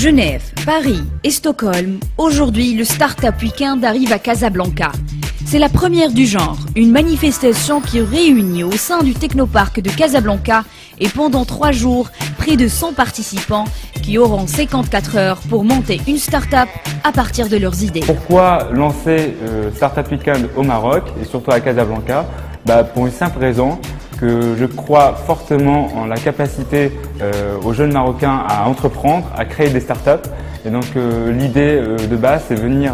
Genève, Paris et Stockholm, aujourd'hui le Startup Weekend arrive à Casablanca. C'est la première du genre, une manifestation qui réunit au sein du Technoparc de Casablanca et pendant 3 jours, près de 100 participants qui auront 54 heures pour monter une start-up à partir de leurs idées. Pourquoi lancer Startup Weekend au Maroc et surtout à Casablanca? Pour une simple raison, que je crois fortement en la capacité aux jeunes Marocains à entreprendre, à créer des startups. Et donc l'idée de base, c'est venir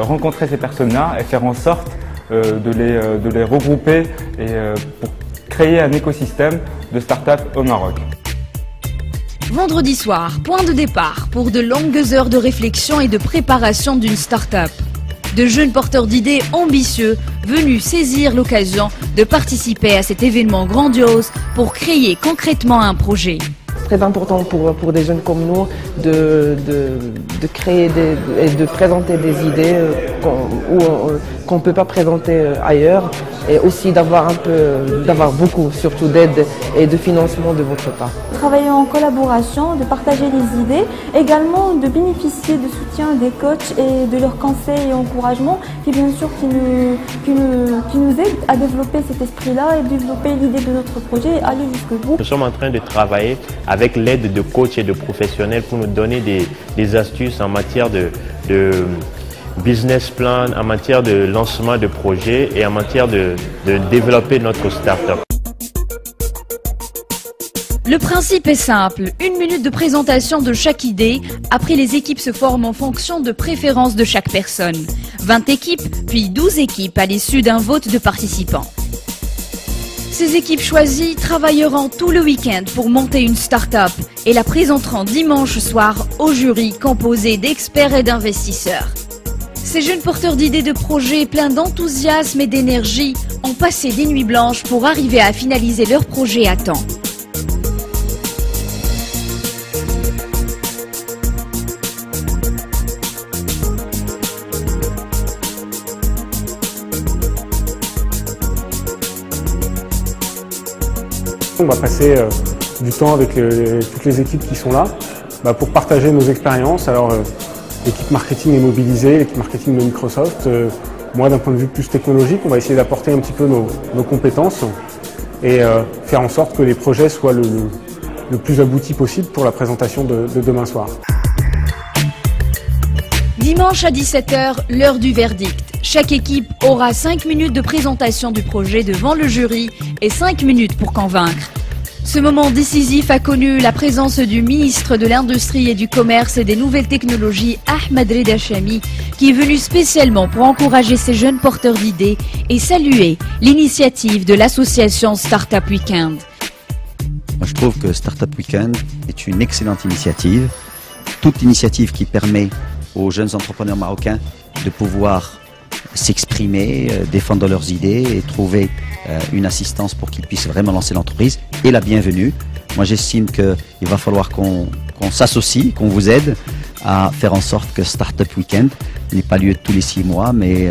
rencontrer ces personnes-là et faire en sorte de les regrouper et pour créer un écosystème de startups au Maroc. Vendredi soir, point de départ pour de longues heures de réflexion et de préparation d'une start-up. De jeunes porteurs d'idées ambitieux venus saisir l'occasion de participer à cet événement grandiose pour créer concrètement un projet. C'est très important pour des jeunes comme nous de créer et de présenter des idées qu'on ne peut pas présenter ailleurs et aussi d'avoir beaucoup surtout d'aide et de financement de votre part. Travailler en collaboration, de partager les idées, également de bénéficier du soutien des coachs et de leurs conseils et encouragements qui bien sûr qui nous aident à développer cet esprit-là et développer l'idée de notre projet et aller jusqu'au bout. Nous sommes en train de travailler avec l'aide de coachs et de professionnels pour nous donner des astuces en matière de business plan, en matière de lancement de projets et en matière de développer notre start-up. Le principe est simple, 1 minute de présentation de chaque idée. Après, les équipes se forment en fonction de préférences de chaque personne. 20 équipes, puis 12 équipes à l'issue d'un vote de participants. Ces équipes choisies travailleront tout le week-end pour monter une start-up et la présenteront dimanche soir au jury composé d'experts et d'investisseurs. Ces jeunes porteurs d'idées de projets pleins d'enthousiasme et d'énergie ont passé des nuits blanches pour arriver à finaliser leur projet à temps. On va passer du temps avec toutes les équipes qui sont là pour partager nos expériences. Alors l'équipe marketing est mobilisée, l'équipe marketing de Microsoft. Moi, d'un point de vue plus technologique, on va essayer d'apporter un petit peu nos compétences et faire en sorte que les projets soient le plus aboutis possible pour la présentation de demain soir. Dimanche à 17 h, l'heure du verdict. Chaque équipe aura 5 minutes de présentation du projet devant le jury et 5 minutes pour convaincre. Ce moment décisif a connu la présence du ministre de l'Industrie et du Commerce et des Nouvelles Technologies, Ahmed Reda Chami, qui est venu spécialement pour encourager ces jeunes porteurs d'idées et saluer l'initiative de l'association Startup Weekend. Moi, je trouve que Startup Weekend est une excellente initiative. Toute initiative qui permet aux jeunes entrepreneurs marocains de pouvoir s'exprimer, défendre leurs idées et trouver une assistance pour qu'ils puissent vraiment lancer l'entreprise est la bienvenue. Moi, j'estime qu'il va falloir qu'on s'associe, qu'on vous aide à faire en sorte que Startup Weekend n'ait pas lieu tous les 6 mois, mais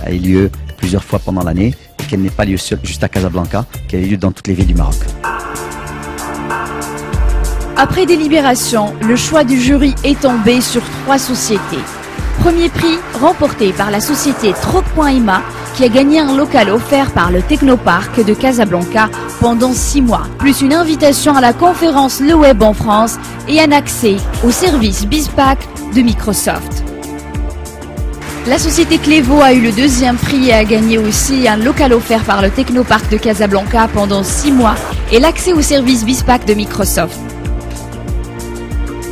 ait lieu plusieurs fois pendant l'année et qu'elle n'ait pas lieu juste à Casablanca, qu'elle ait lieu dans toutes les villes du Maroc. Après délibération, le choix du jury est tombé sur 3 sociétés. Premier prix remporté par la société Troc.ima qui a gagné un local offert par le Technoparc de Casablanca pendant 6 mois, plus une invitation à la conférence Le Web en France et un accès au service BizPack de Microsoft. La société Clevo a eu le 2e prix et a gagné aussi un local offert par le Technoparc de Casablanca pendant 6 mois et l'accès au service BizPack de Microsoft.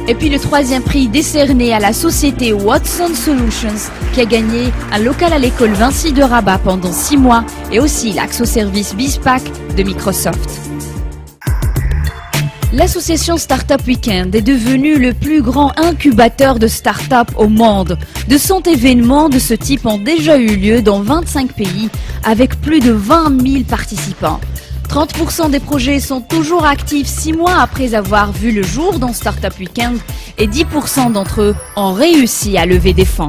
Et puis le 3e prix décerné à la société Watson Solutions qui a gagné un local à l'école Vinci de Rabat pendant 6 mois et aussi l'accès au service BizPack de Microsoft. L'association Startup Weekend est devenue le plus grand incubateur de start-up au monde. De 100 événements de ce type ont déjà eu lieu dans 25 pays avec plus de 20 000 participants. 30% des projets sont toujours actifs 6 mois après avoir vu le jour dans Startup Weekend et 10% d'entre eux ont réussi à lever des fonds.